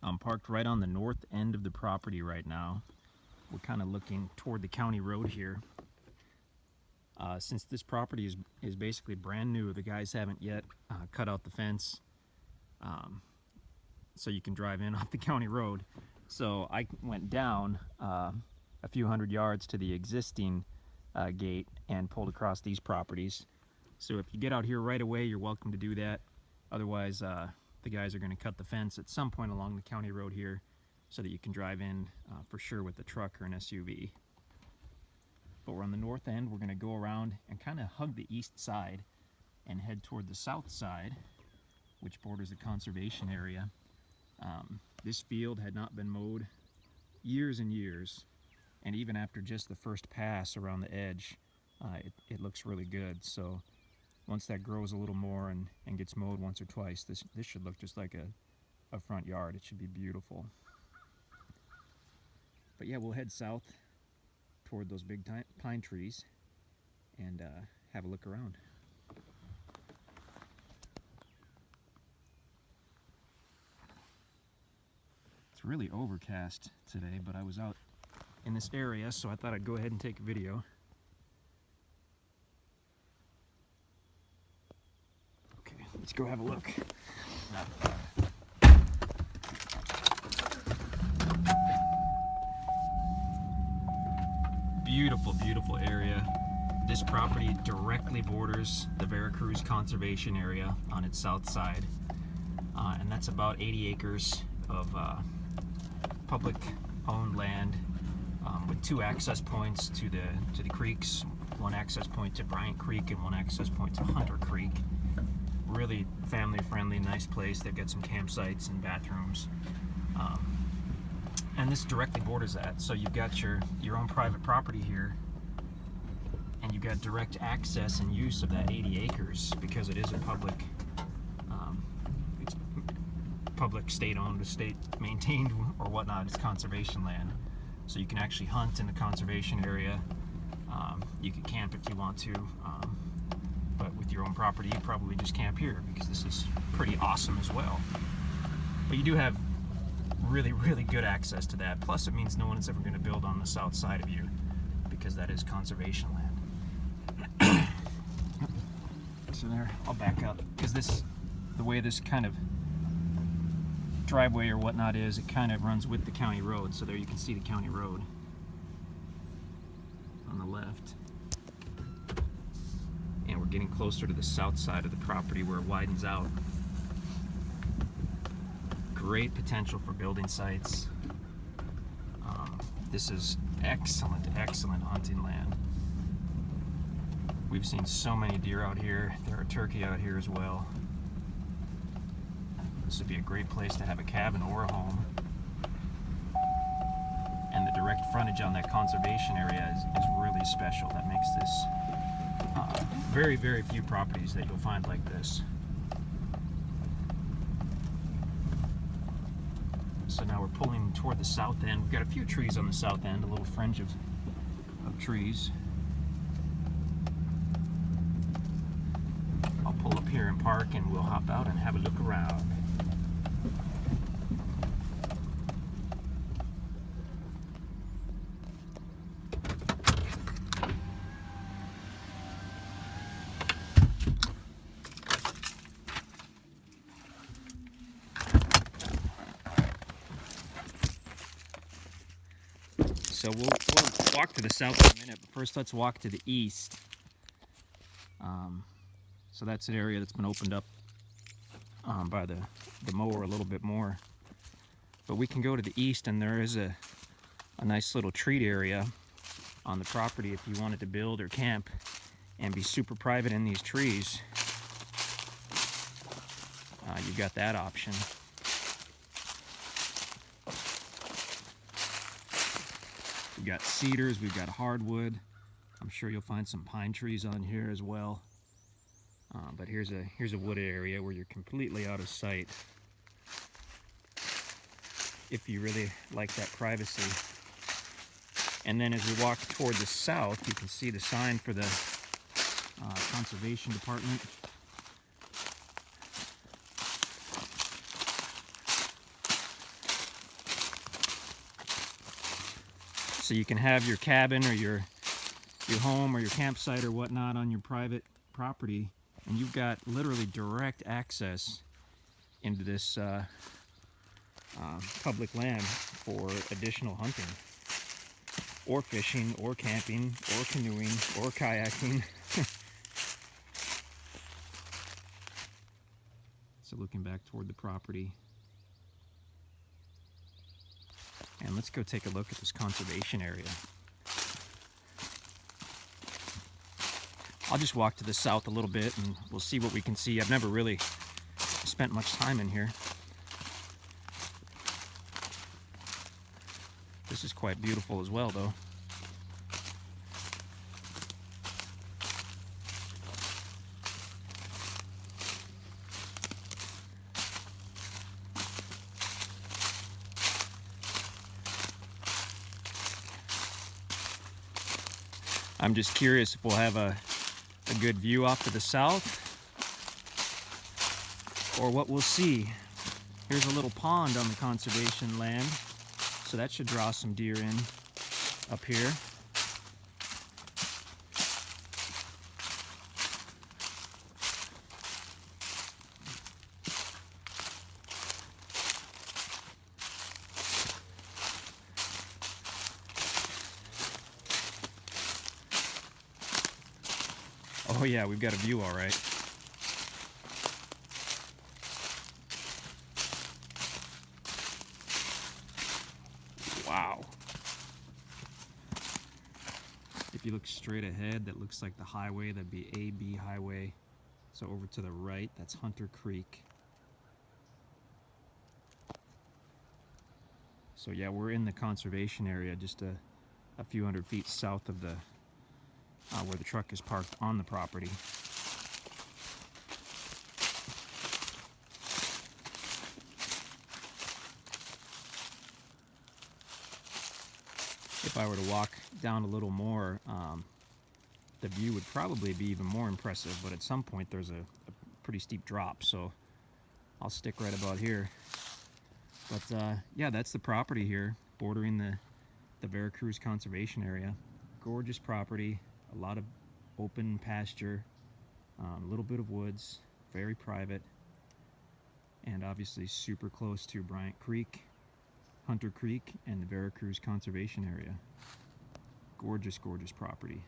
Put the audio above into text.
I'm parked right on the north end of the property right now. We're kind of looking toward the county road here. Since this property is basically brand new, the guys haven't yet cut out the fence so you can drive in off the county road. So I went down a few hundred yards to the existing gate and pulled across these properties. So if you get out here right away, you're welcome to do that. Otherwise, the guys are going to cut the fence at some point along the county road here so that you can drive in for sure with a truck or an SUV. But we're on the north end. We're going to go around and kind of hug the east side and head toward the south side, which borders the conservation area. This field had not been mowed years and years, and even after just the first pass around the edge, it looks really good. So once that grows a little more and gets mowed once or twice, this should look just like a front yard. It should be beautiful. But yeah, we'll head south toward those big pine trees and have a look around. It's really overcast today, but I was out in this area, so I thought I'd go ahead and take a video. Okay, let's go have a look. Beautiful, beautiful area. This property directly borders the Vera Cruz Conservation Area on its south side, and that's about 80 acres of public-owned land with 2 access points to the creeks, 1 access point to Bryant Creek and 1 access point to Hunter Creek. Really family-friendly, nice place. They've got some campsites and bathrooms. And this directly borders that, so you've got your own private property here, and you've got direct access and use of that 80 acres because it is a public state-owned, state-maintained, or whatnot. It's conservation land, so you can actually hunt in the conservation area. You can camp if you want to, but with your own property, you probably just camp here because this is pretty awesome as well. But you do have really, really good access to that. Plus, it means no one is ever going to build on the south side of you because that is conservation land. So there, I'll back up because the way this kind of driveway or whatnot is, it kind of runs with the county road. So there you can see the county road on the left. And we're getting closer to the south side of the property where it widens out. Great potential for building sites. This is excellent, excellent hunting land. We've seen so many deer out here. There are turkey out here as well. This would be a great place to have a cabin or a home. And the direct frontage on that conservation area is really special. That makes this very, very few properties that you'll find like this. So now we're pulling toward the south end. We've got a few trees on the south end, a little fringe of trees. I'll pull up here and park and we'll hop out and have a look around. So we'll walk to the south in a minute, but first let's walk to the east. So that's an area that's been opened up by the mower a little bit more. But we can go to the east, and there is a nice little treat area on the property if you wanted to build or camp and be super private in these trees. You've got that option. We've got cedars, we've got hardwood. I'm sure you'll find some pine trees on here as well. But here's a wooded area where you're completely out of sight if you really like that privacy. And then as we walk toward the south, you can see the sign for the Conservation Department. So you can have your cabin or your home or your campsite or whatnot on your private property, and you've got literally direct access into this public land for additional hunting or fishing or camping or canoeing or kayaking. So looking back toward the property, and let's go take a look at this conservation area. I'll just walk to the south a little bit and we'll see what we can see. I've never really spent much time in here. This is quite beautiful as well, though. I'm just curious if we'll have a good view off to the south, or what we'll see. Here's a little pond on the conservation land, so that should draw some deer in up here. Oh yeah, we've got a view all right. Wow. If you look straight ahead, that looks like the highway. That'd be AB highway. So over to the right, that's Hunter Creek. So yeah, we're in the conservation area, just a few hundred feet south of the where the truck is parked on the property. If I were to walk down a little more, the view would probably be even more impressive, but at some point there's a pretty steep drop, so I'll stick right about here. But yeah, that's the property here, bordering the Vera Cruz Conservation Area. Gorgeous property, a lot of open pasture, a little bit of woods, very private, and obviously super close to Bryant Creek, Hunter Creek, and the Vera Cruz Conservation Area. Gorgeous, gorgeous property.